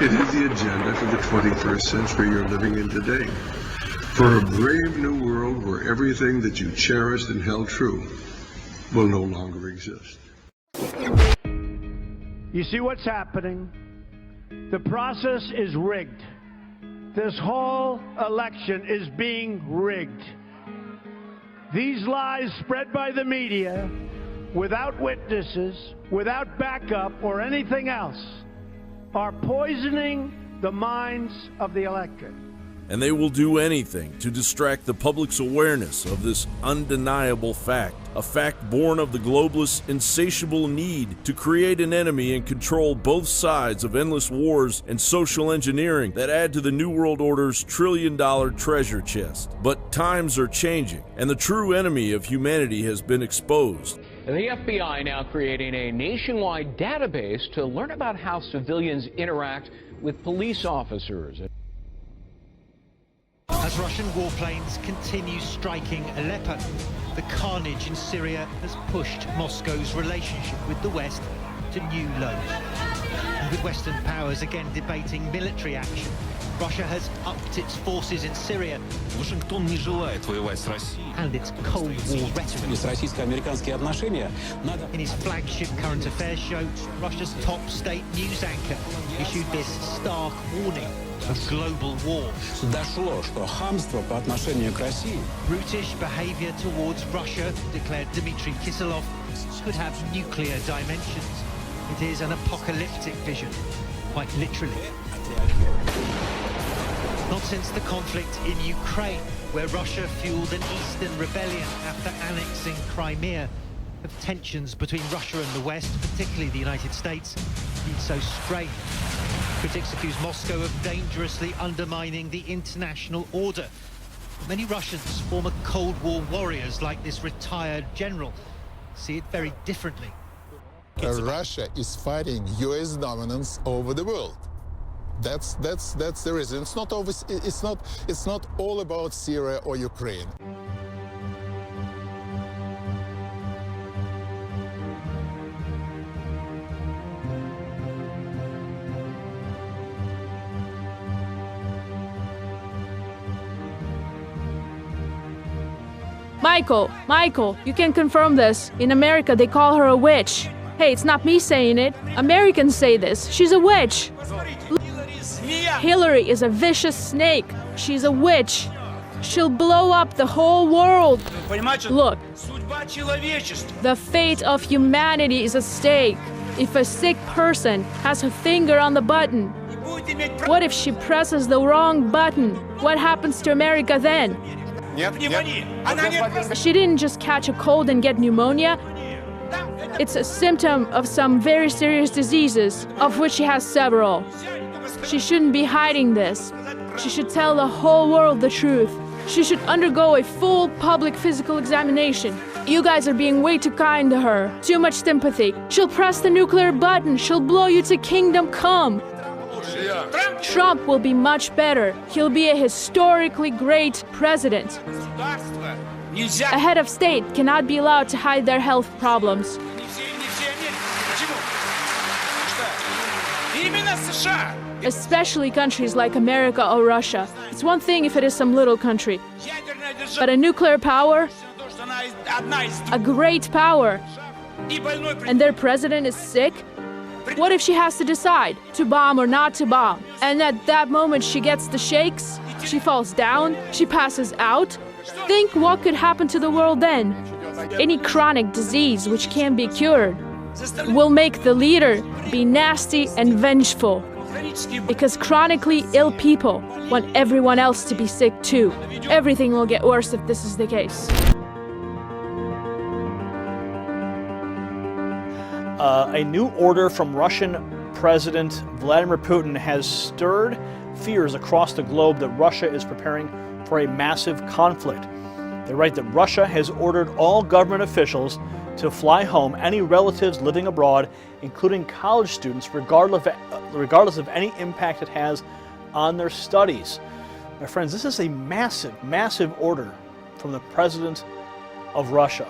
It is the agenda for the 21st century you're living in today. For a brave new world where everything that you cherished and held true will no longer exist. You see what's happening? The process is rigged. This whole election is being rigged. These lies spread by the media, without witnesses, without backup or anything else, are poisoning the minds of the electorate. And they will do anything to distract the public's awareness of this undeniable fact, a fact born of the globalists' insatiable need to create an enemy and control both sides of endless wars and social engineering that add to the New World Order's trillion-dollar treasure chest. But times are changing, and the true enemy of humanity has been exposed. And the FBI now creating a nationwide database to learn about how civilians interact with police officers. As Russian warplanes continue striking Aleppo, the carnage in Syria has pushed Moscow's relationship with the West to new lows. And with Western powers again debating military action, Russia has upped its forces in Syria. Вашингтон не желает воевать с Россией. And its Cold War rhetoric. Российско-американские отношения. In his flagship current affairs show, Russia's top state news anchor issued this stark warning of global war. Дошло, что хамство по отношению к России. Brutish behavior towards Russia, declared Dmitry Kiselov, could have nuclear dimensions. It is an apocalyptic vision, quite literally. Not since the conflict in Ukraine, where Russia fueled an eastern rebellion after annexing Crimea, have tensions between Russia and the West, particularly the United States, been so strained. Critics accuse Moscow of dangerously undermining the international order. Many Russians, former Cold War warriors like this retired general, see it very differently. Russia is fighting U.S. dominance over the world. That's the reason. It's not all about Syria or Ukraine. Michael, you can confirm this. In America, they call her a witch. Hey, it's not me saying it. Americans say this. She's a witch. Hillary is a vicious snake. She's a witch. She'll blow up the whole world. Look, the fate of humanity is at stake. If a sick person has her finger on the button, what if she presses the wrong button? What happens to America then? She didn't just catch a cold and get pneumonia. It's a symptom of some very serious diseases, of which she has several. She shouldn't be hiding this. She should tell the whole world the truth. She should undergo a full public physical examination. You guys are being way too kind to her. Too much sympathy. She'll press the nuclear button. She'll blow you to kingdom come. Trump will be much better. He'll be a historically great president. A head of state cannot be allowed to hide their health problems. Especially countries like America or Russia. It's one thing if it is some little country. But a nuclear power, a great power, and their president is sick? What if she has to decide to bomb or not to bomb? And at that moment she gets the shakes, she falls down, she passes out? Think what could happen to the world then. Any chronic disease which can be cured will make the leader be nasty and vengeful. Because chronically ill people want everyone else to be sick too. Everything will get worse if this is the case. A new order from Russian President Vladimir Putin has stirred fears across the globe that Russia is preparing for a massive conflict. They write that Russia has ordered all government officials to fly home any relatives living abroad, including college students, regardless of any impact it has on their studies. My friends, this is a massive, massive order from the President of Russia.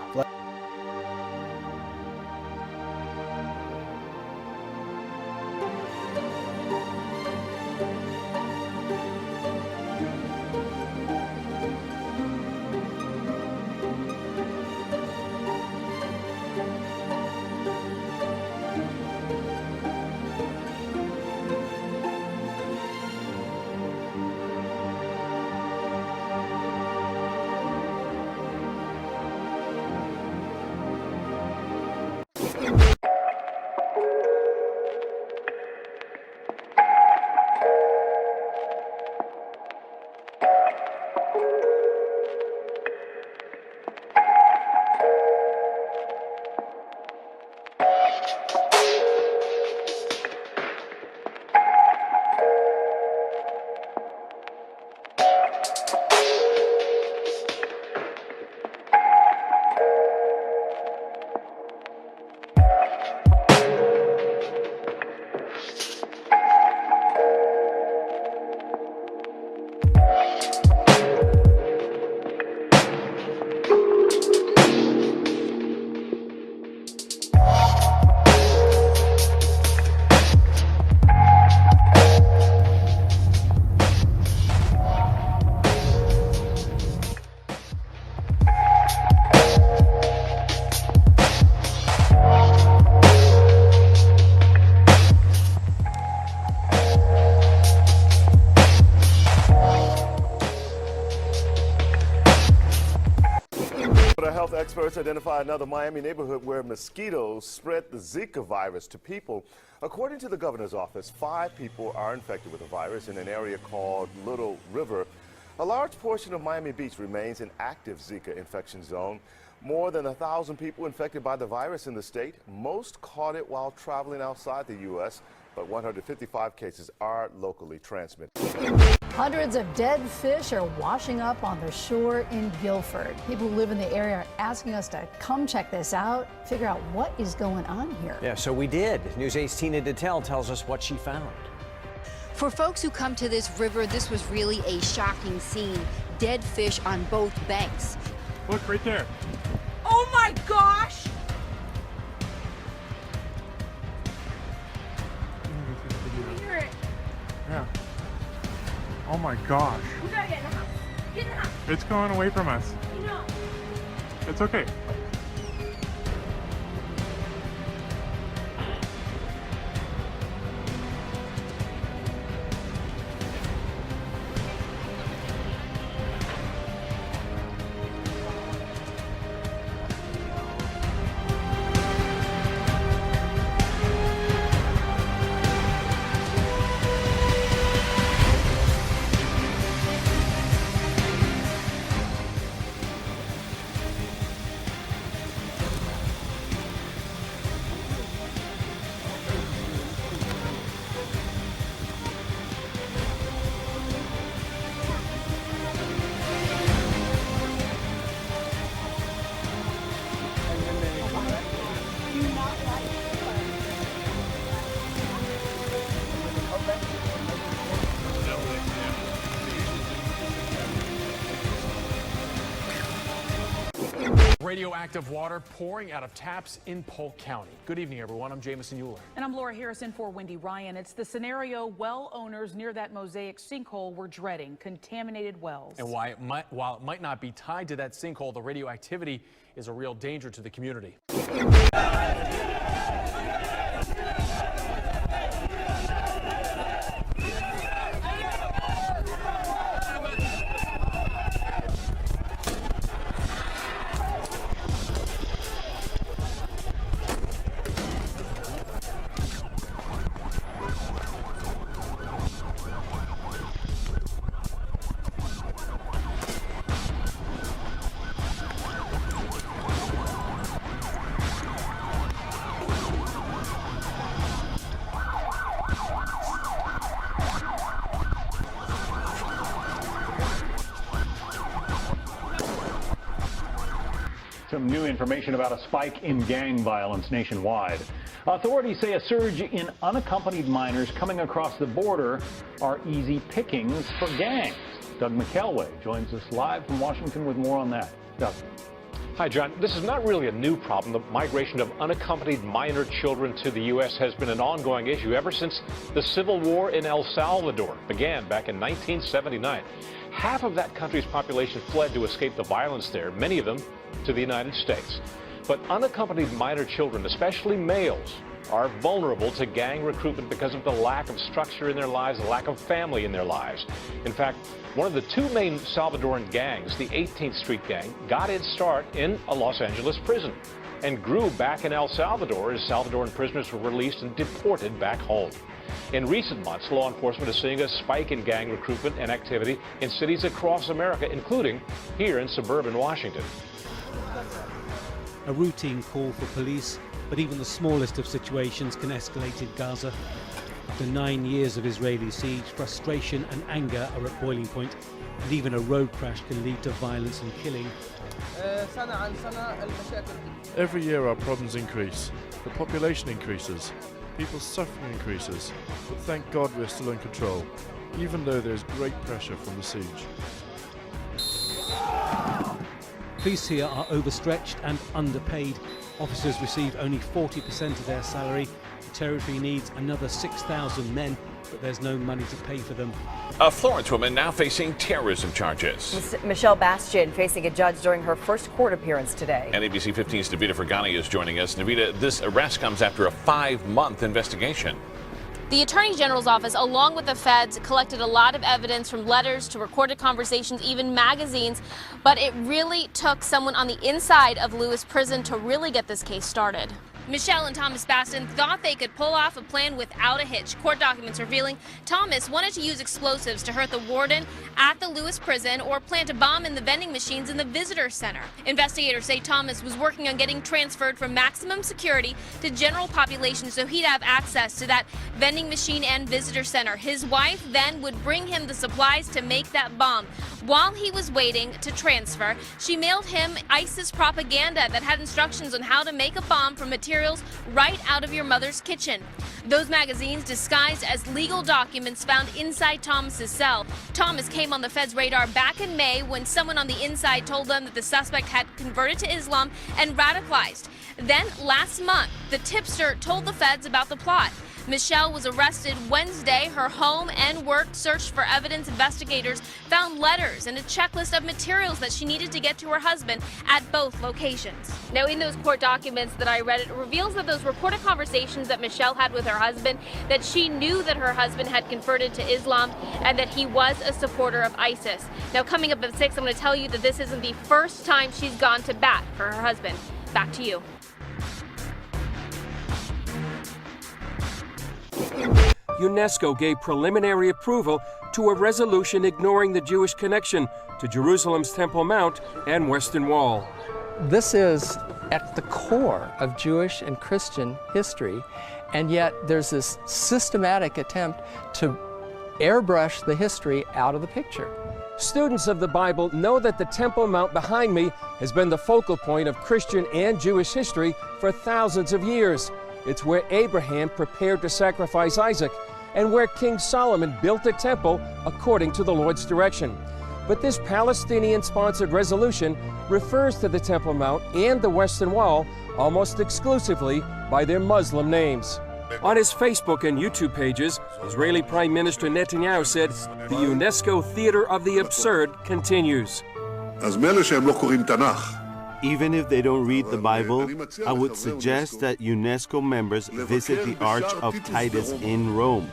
Health experts identify another Miami neighborhood where mosquitoes spread the Zika virus to people. According to the governor's office, 5 people are infected with the virus in an area called Little River. A large portion of Miami Beach remains an active Zika infection zone. More than 1,000 people infected by the virus in the state. Most caught it while traveling outside the U.S., but 155 cases are locally transmitted. Hundreds of dead fish are washing up on the shore in Guilford. People who live in the area are asking us to come check this out, figure out what is going on here. Yeah, so we did. News 8's Tina Detel tells us what she found. For folks who come to this river, this was really a shocking scene. Dead fish on both banks. Look right there. Oh my gosh! Hear it. Yeah. Oh my gosh. We gotta get in the house. Get in the house. It's going away from us. I know. It's okay. Radioactive water pouring out of taps in Polk County. Good evening, everyone. I'm Jameson Euler. And I'm Laura Harrison for Wendy Ryan. It's the scenario well owners near that Mosaic sinkhole were dreading, contaminated wells. And while it might not be tied to that sinkhole, the radioactivity is a real danger to the community. Some new information about a spike in gang violence nationwide. Authorities say a surge in unaccompanied minors coming across the border are easy pickings for gangs. Doug McElway joins us live from Washington with more on that. Doug. Hi, John. This is not really a new problem. The migration of unaccompanied minor children to the U.S. has been an ongoing issue ever since the Civil War in El Salvador began back in 1979. Half of that country's population fled to escape the violence there, many of them to the United States. But unaccompanied minor children, especially males, are vulnerable to gang recruitment because of the lack of structure in their lives, the lack of family in their lives. In fact, one of the two main Salvadoran gangs, the 18th Street Gang, got its start in a Los Angeles prison. and grew back in El Salvador as Salvadoran prisoners were released and deported back home. In recent months, law enforcement is seeing a spike in gang recruitment and activity in cities across America, including here in suburban Washington. A routine call for police, but even the smallest of situations can escalate in Gaza. After 9 years of Israeli siege, frustration and anger are at boiling point, and even a road crash can lead to violence and killing. Every year our problems increase, the population increases, people's suffering increases, but thank God we're still in control, even though there's great pressure from the siege. Police here are overstretched and underpaid. Officers receive only 40% of their salary. The territory needs another 6,000 men, but there's no money to pay for them. A Florence woman now facing terrorism charges. Michelle Bastian facing a judge during her first court appearance today. NABC 15's Navita Fergani is joining us. Navita, this arrest comes after a 5-month investigation. The Attorney General's office, along with the feds, collected a lot of evidence from letters to recorded conversations, even magazines, but it really took someone on the inside of Lewis Prison to really get this case started. Michelle and Thomas Bastin thought they could pull off a plan without a hitch. Court documents revealing Thomas wanted to use explosives to hurt the warden at the Lewis prison or plant a bomb in the vending machines in the visitor center. Investigators say Thomas was working on getting transferred from maximum security to general population so he'd have access to that vending machine and visitor center. His wife then would bring him the supplies to make that bomb. While he was waiting to transfer, she mailed him ISIS propaganda that had instructions on how to make a bomb from materials right out of your mother's kitchen. Those magazines disguised as legal documents found inside Thomas's cell. Thomas came on the Fed's radar back in May when someone on the inside told them that the suspect had converted to Islam and radicalized. Then last month, the tipster told the feds about the plot. Michelle was arrested Wednesday. Her home and work searched for evidence. Investigators found letters and a checklist of materials that she needed to get to her husband at both locations. Now, in those court documents that I read, it reveals that those recorded conversations that Michelle had with her husband, that she knew that her husband had converted to Islam and that he was a supporter of ISIS. Now, coming up at 6, I'm going to tell you that this isn't the first time she's gone to bat for her husband. Back to you. UNESCO gave preliminary approval to a resolution ignoring the Jewish connection to Jerusalem's Temple Mount and Western Wall. This is at the core of Jewish and Christian history, and yet there's this systematic attempt to airbrush the history out of the picture. Students of the Bible know that the Temple Mount behind me has been the focal point of Christian and Jewish history for thousands of years. It's where Abraham prepared to sacrifice Isaac and where King Solomon built a temple according to the Lord's direction. But this Palestinian-sponsored resolution refers to the Temple Mount and the Western Wall almost exclusively by their Muslim names. On his Facebook and YouTube pages, Israeli Prime Minister Netanyahu said, "The UNESCO theater of the absurd continues." Even if they don't read the Bible, I would suggest that UNESCO members visit the Arch of Titus in Rome.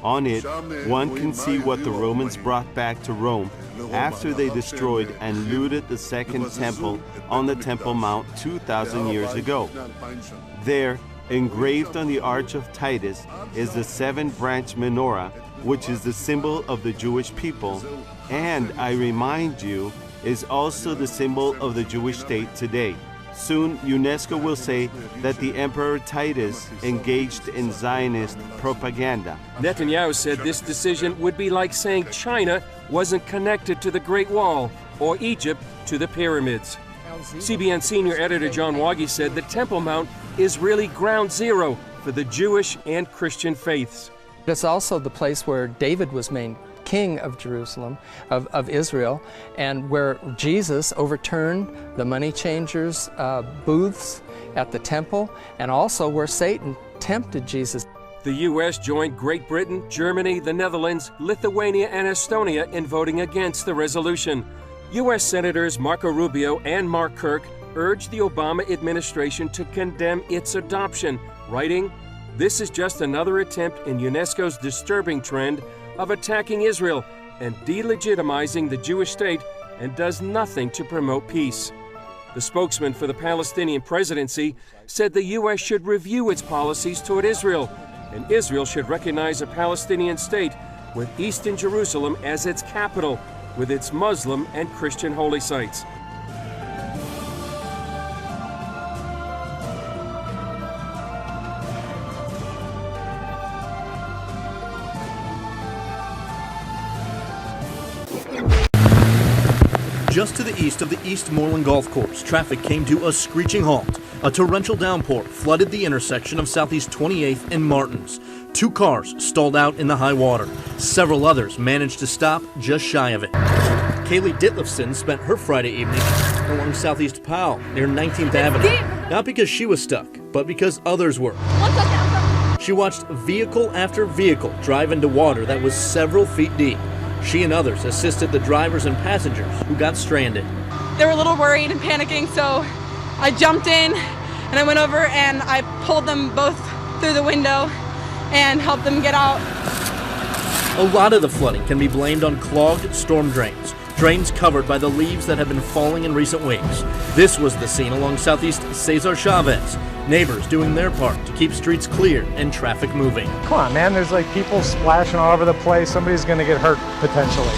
On it, one can see what the Romans brought back to Rome after they destroyed and looted the Second Temple on the Temple Mount 2,000 years ago. There, engraved on the Arch of Titus, is the 7-branch menorah, which is the symbol of the Jewish people, and I remind you, is also the symbol of the Jewish state today. Soon, UNESCO will say that the Emperor Titus engaged in Zionist propaganda. Netanyahu said this decision would be like saying China wasn't connected to the Great Wall or Egypt to the pyramids. CBN senior editor John Waggy said the Temple Mount is really ground zero for the Jewish and Christian faiths. It's also the place where David was made king of Jerusalem, of Israel, and where Jesus overturned the money changers' booths at the temple, and also where Satan tempted Jesus. The U.S. joined Great Britain, Germany, the Netherlands, Lithuania, and Estonia in voting against the resolution. U.S. Senators Marco Rubio and Mark Kirk urged the Obama administration to condemn its adoption, writing, "This is just another attempt in UNESCO's disturbing trend of attacking Israel and delegitimizing the Jewish state and does nothing to promote peace." The spokesman for the Palestinian presidency said the U.S. should review its policies toward Israel, and Israel should recognize a Palestinian state with Eastern Jerusalem as its capital, with its Muslim and Christian holy sites. Just to the east of the Eastmoreland Golf Course, traffic came to a screeching halt. A torrential downpour flooded the intersection of Southeast 28th and Martins. 2 cars stalled out in the high water. Several others managed to stop just shy of it. Kaylee Ditlefson spent her Friday evening along Southeast Powell near 19th Avenue. Not because she was stuck, but because others were. She watched vehicle after vehicle drive into water that was several feet deep. She and others assisted the drivers and passengers who got stranded. They were a little worried and panicking, so I jumped in and I went over and I pulled them both through the window and helped them get out. A lot of the flooding can be blamed on clogged storm drains, drains covered by the leaves that have been falling in recent weeks. This was the scene along Southeast Cesar Chavez. Neighbors doing their part to keep streets clear and traffic moving. Come on, man, there's like people splashing all over the place. Somebody's gonna get hurt potentially.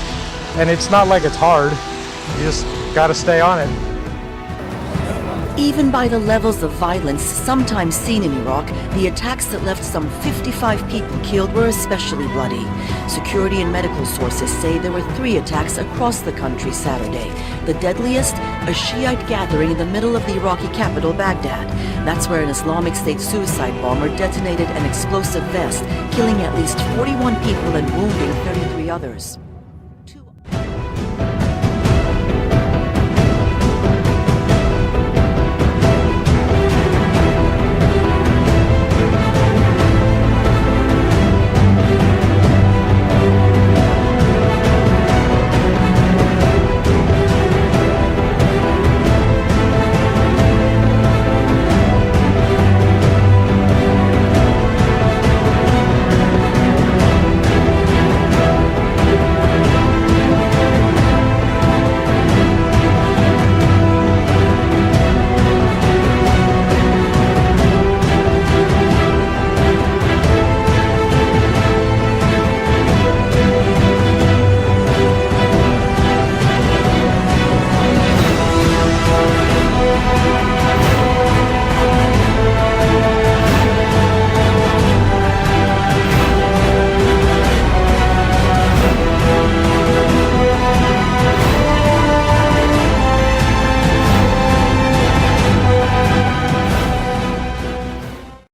And it's not like it's hard. You just gotta stay on it. Even by the levels of violence sometimes seen in Iraq, the attacks that left some 55 people killed were especially bloody. Security and medical sources say there were 3 attacks across the country Saturday. The deadliest, a Shiite gathering in the middle of the Iraqi capital, Baghdad. That's where an Islamic State suicide bomber detonated an explosive vest, killing at least 41 people and wounding 33 others.